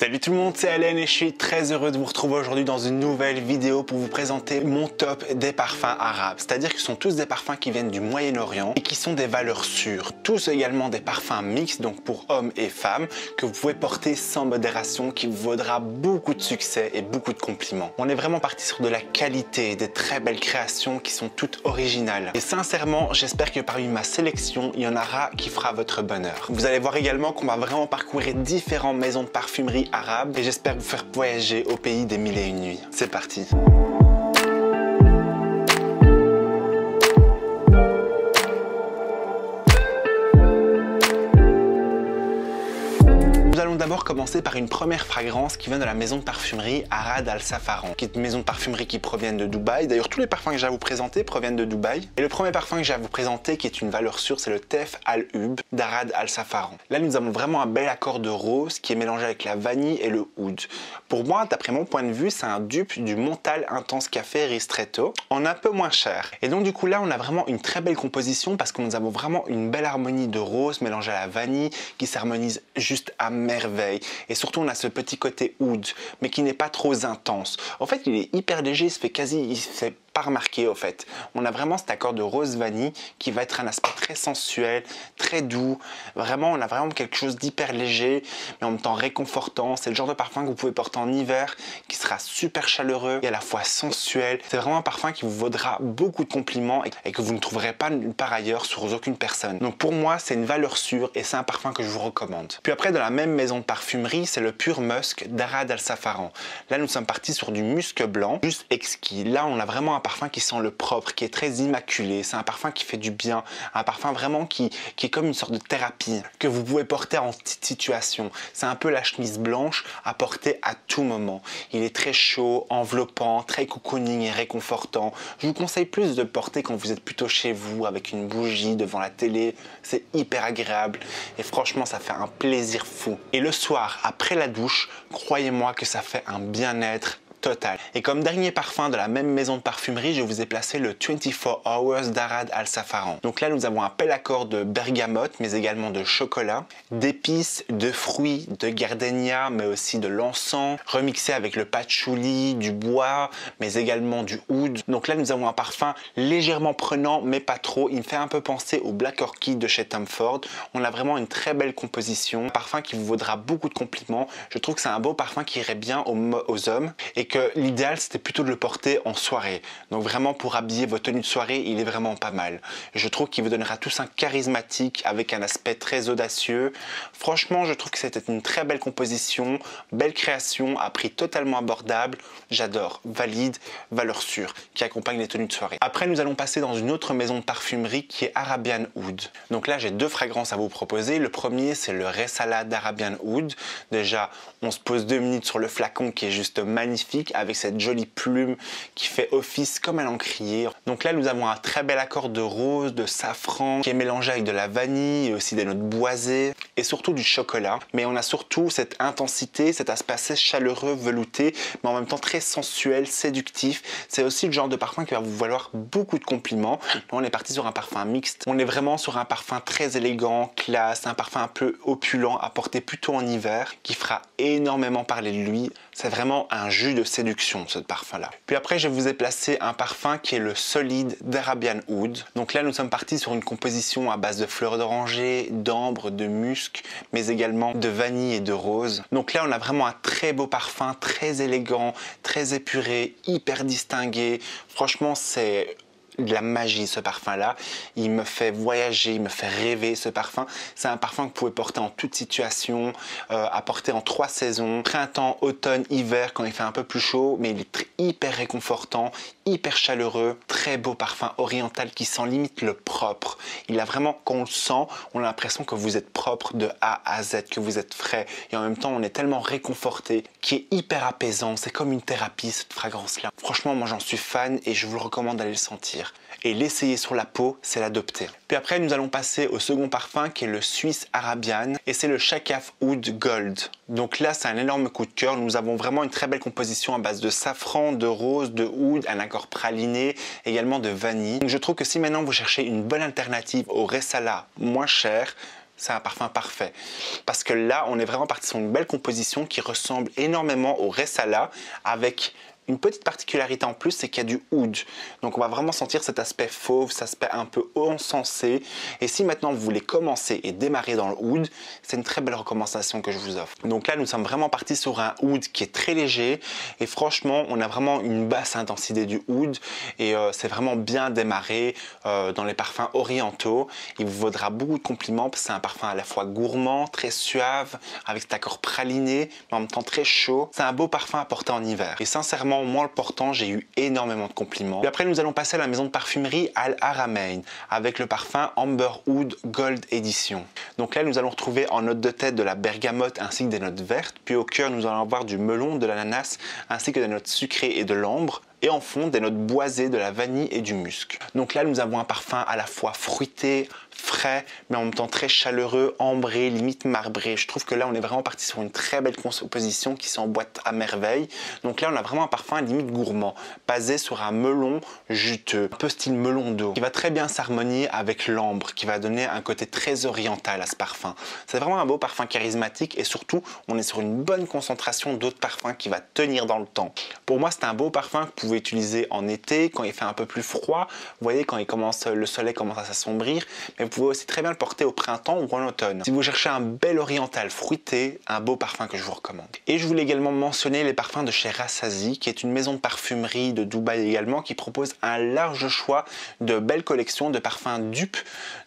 Salut tout le monde, c'est Alain et je suis très heureux de vous retrouver aujourd'hui dans une nouvelle vidéo pour vous présenter mon top des parfums arabes. C'est-à-dire que ce sont tous des parfums qui viennent du Moyen-Orient et qui sont des valeurs sûres. Tous également des parfums mixtes, donc pour hommes et femmes, que vous pouvez porter sans modération, qui vous vaudra beaucoup de succès et beaucoup de compliments. On est vraiment parti sur de la qualité, des très belles créations qui sont toutes originales. Et sincèrement, j'espère que parmi ma sélection, il y en aura qui fera votre bonheur. Vous allez voir également qu'on va vraiment parcourir différentes maisons de parfumerie arabe et j'espère vous faire voyager au pays des mille et une nuits. C'est parti! Nous allons d'abord commencer par une première fragrance qui vient de la maison de parfumerie Arad Al Safaran, qui est une maison de parfumerie qui provient de Dubaï. D'ailleurs, tous les parfums que j'ai à vous présenter proviennent de Dubaï. Et le premier parfum que j'ai à vous présenter, qui est une valeur sûre, c'est le Tef Al Hub d'Arad Al Safaran. Là, nous avons vraiment un bel accord de rose qui est mélangé avec la vanille et le oud. Pour moi, d'après mon point de vue, c'est un dupe du Montal Intense Café Ristretto en un peu moins cher. Et donc, du coup, là, on a vraiment une très belle composition parce que nous avons vraiment une belle harmonie de rose mélangée à la vanille qui s'harmonise juste à merveille. Et surtout, on a ce petit côté oud, mais qui n'est pas trop intense. En fait, il est hyper léger, il se fait pas remarqué au fait. On a vraiment cet accord de rose vanille qui va être un aspect très sensuel, très doux. Vraiment, on a vraiment quelque chose d'hyper léger, mais en même temps réconfortant. C'est le genre de parfum que vous pouvez porter en hiver, qui sera super chaleureux et à la fois sensuel. C'est vraiment un parfum qui vous vaudra beaucoup de compliments et que vous ne trouverez pas nulle part ailleurs sur aucune personne. Donc pour moi, c'est une valeur sûre et c'est un parfum que je vous recommande. Puis après, dans la même maison de parfumerie, c'est le Pur Musk d'Arad Al Safaran. Là, nous sommes partis sur du musc blanc, juste exquis. Là, on a vraiment un parfum qui sent le propre, qui est très immaculé. C'est un parfum qui fait du bien, un parfum vraiment qui est comme une sorte de thérapie que vous pouvez porter en petite situation. C'est un peu la chemise blanche à porter à tout moment. Il est très chaud, enveloppant, très cocooning et réconfortant. Je vous conseille plus de le porter quand vous êtes plutôt chez vous avec une bougie devant la télé. C'est hyper agréable et franchement, ça fait un plaisir fou. Et le soir, après la douche, croyez-moi que ça fait un bien-être total. Et comme dernier parfum de la même maison de parfumerie, je vous ai placé le 24 Hours d'Arad Al Safaran. Donc là, nous avons un bel accord de bergamote, mais également de chocolat, d'épices, de fruits, de gardenia, mais aussi de l'encens, remixé avec le patchouli, du bois, mais également du oud. Donc là, nous avons un parfum légèrement prenant, mais pas trop. Il me fait un peu penser au Black Orchid de chez Tom Ford. On a vraiment une très belle composition, un parfum qui vous vaudra beaucoup de compliments. Je trouve que c'est un beau parfum qui irait bien aux hommes et que l'idéal c'était plutôt de le porter en soirée. Donc vraiment pour habiller vos tenues de soirée, il est vraiment pas mal. Je trouve qu'il vous donnera tous un charismatique avec un aspect très audacieux. Franchement, je trouve que c'était une très belle composition, belle création, à prix totalement abordable. J'adore, valide, valeur sûre, qui accompagne les tenues de soirée. Après, nous allons passer dans une autre maison de parfumerie qui est Arabian Oud. Donc là, j'ai deux fragrances à vous proposer. Le premier, c'est le Ressala d'Arabian Oud. Déjà, on se pose 2 minutes sur le flacon qui est juste magnifique, avec cette jolie plume qui fait office comme un encrier. Donc là, nous avons un très bel accord de rose, de safran, qui est mélangé avec de la vanille et aussi des notes boisées et surtout du chocolat. Mais on a surtout cette intensité, cet aspect assez chaleureux, velouté, mais en même temps très sensuel, séductif. C'est aussi le genre de parfum qui va vous valoir beaucoup de compliments. Là, on est parti sur un parfum mixte. On est vraiment sur un parfum très élégant, classe, un parfum un peu opulent à porter plutôt en hiver, qui fera énormément parler de lui. C'est vraiment un jus de séduction, ce parfum-là. Puis après, je vous ai placé un parfum qui est le Solide d'Arabian Oud. Donc là, nous sommes partis sur une composition à base de fleurs d'oranger, d'ambre, de musc, mais également de vanille et de rose. Donc là, on a vraiment un très beau parfum, très élégant, très épuré, hyper distingué. Franchement, c'est de la magie ce parfum là, il me fait voyager, il me fait rêver ce parfum. C'est un parfum que vous pouvez porter en toute situation, à porter en 3 saisons, printemps, automne, hiver quand il fait un peu plus chaud, mais il est hyper réconfortant, hyper chaleureux, très beau parfum oriental qui sent limite le propre. Il a vraiment, quand on le sent, on a l'impression que vous êtes propre de A à Z, que vous êtes frais et en même temps on est tellement réconforté, qui est hyper apaisant. C'est comme une thérapie cette fragrance là. Franchement, moi j'en suis fan et je vous le recommande d'aller le sentir. Et l'essayer sur la peau, c'est l'adopter. Puis après, nous allons passer au second parfum qui est le Suisse Arabian et c'est le Shakaf Oud Gold. Donc là, c'est un énorme coup de cœur. Nous avons vraiment une très belle composition à base de safran, de rose, de oud, un accord praliné, également de vanille. Donc je trouve que si maintenant vous cherchez une bonne alternative au Ressala moins cher, c'est un parfum parfait. Parce que là, on est vraiment parti sur une belle composition qui ressemble énormément au Ressala avec une petite particularité en plus, c'est qu'il y a du oud. Donc on va vraiment sentir cet aspect fauve, cet aspect un peu encensé. Et si maintenant vous voulez commencer et démarrer dans le oud, c'est une très belle recommandation que je vous offre. Donc là, nous sommes vraiment partis sur un oud qui est très léger. Et franchement, on a vraiment une basse intensité du oud. Et c'est vraiment bien démarré dans les parfums orientaux. Il vous vaudra beaucoup de compliments parce que c'est un parfum à la fois gourmand, très suave, avec cet accord praliné, mais en même temps très chaud. C'est un beau parfum à porter en hiver. Et sincèrement, moi le portant, j'ai eu énormément de compliments. Et après, nous allons passer à la maison de parfumerie Al Haramain avec le parfum Amber Oud Gold Edition. Donc là, nous allons retrouver en note de tête de la bergamote ainsi que des notes vertes. Puis au cœur, nous allons avoir du melon, de l'ananas ainsi que des notes sucrées et de l'ambre. Et en fond, des notes boisées de la vanille et du musc. Donc là, nous avons un parfum à la fois fruité, frais, mais en même temps très chaleureux, ambré, limite marbré. Je trouve que là, on est vraiment parti sur une très belle composition qui s'emboîte à merveille. Donc là, on a vraiment un parfum limite gourmand, basé sur un melon juteux, un peu style melon d'eau, qui va très bien s'harmonier avec l'ambre, qui va donner un côté très oriental à ce parfum. C'est vraiment un beau parfum charismatique et surtout, on est sur une bonne concentration d'autres parfums qui va tenir dans le temps. Pour moi, c'est un beau parfum que vous pouvez utiliser en été, quand il fait un peu plus froid. Vous voyez, quand le soleil commence à s'assombrir. Mais vous pouvez aussi très bien le porter au printemps ou en automne. Si vous cherchez un bel oriental fruité, un beau parfum que je vous recommande. Et je voulais également mentionner les parfums de chez Rassasi, qui est une maison de parfumerie de Dubaï également, qui propose un large choix de belles collections de parfums dupes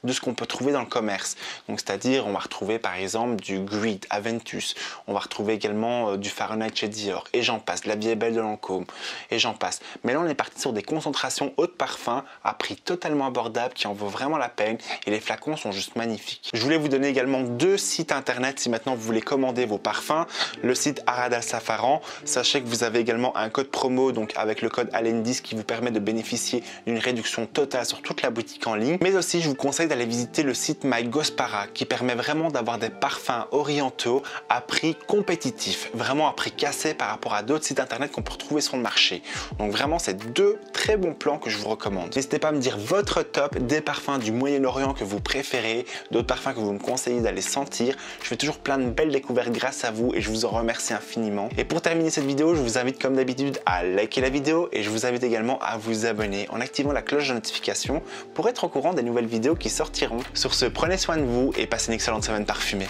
de ce qu'on peut trouver dans le commerce. Donc c'est-à-dire, on va retrouver par exemple du Greed, Aventus, on va retrouver également du Fahrenheit chez Dior, et j'en passe, La Vie est belle de Lancôme, et j'en passe. Mais là, on est parti sur des concentrations haut de parfum à prix totalement abordable qui en vaut vraiment la peine et les flacons sont juste magnifiques. Je voulais vous donner également 2 sites internet si maintenant vous voulez commander vos parfums. Le site Arad Al Safaran, sachez que vous avez également un code promo donc avec le code ALEN10 qui vous permet de bénéficier d'une réduction totale sur toute la boutique en ligne. Mais aussi, je vous conseille d'aller visiter le site My Gospara qui permet vraiment d'avoir des parfums orientaux à prix compétitif, vraiment à prix cassé par rapport à d'autres sites internet qu'on peut retrouver sur le marché. Donc vraiment, c'est 2 très bons plans que je vous recommande. N'hésitez pas à me dire votre top des parfums du Moyen-Orient que vous préférez, d'autres parfums que vous me conseillez d'aller sentir. Je fais toujours plein de belles découvertes grâce à vous et je vous en remercie infiniment. Et pour terminer cette vidéo, je vous invite comme d'habitude à liker la vidéo et je vous invite également à vous abonner en activant la cloche de notification pour être au courant des nouvelles vidéos qui sortiront. Sur ce, prenez soin de vous et passez une excellente semaine parfumée.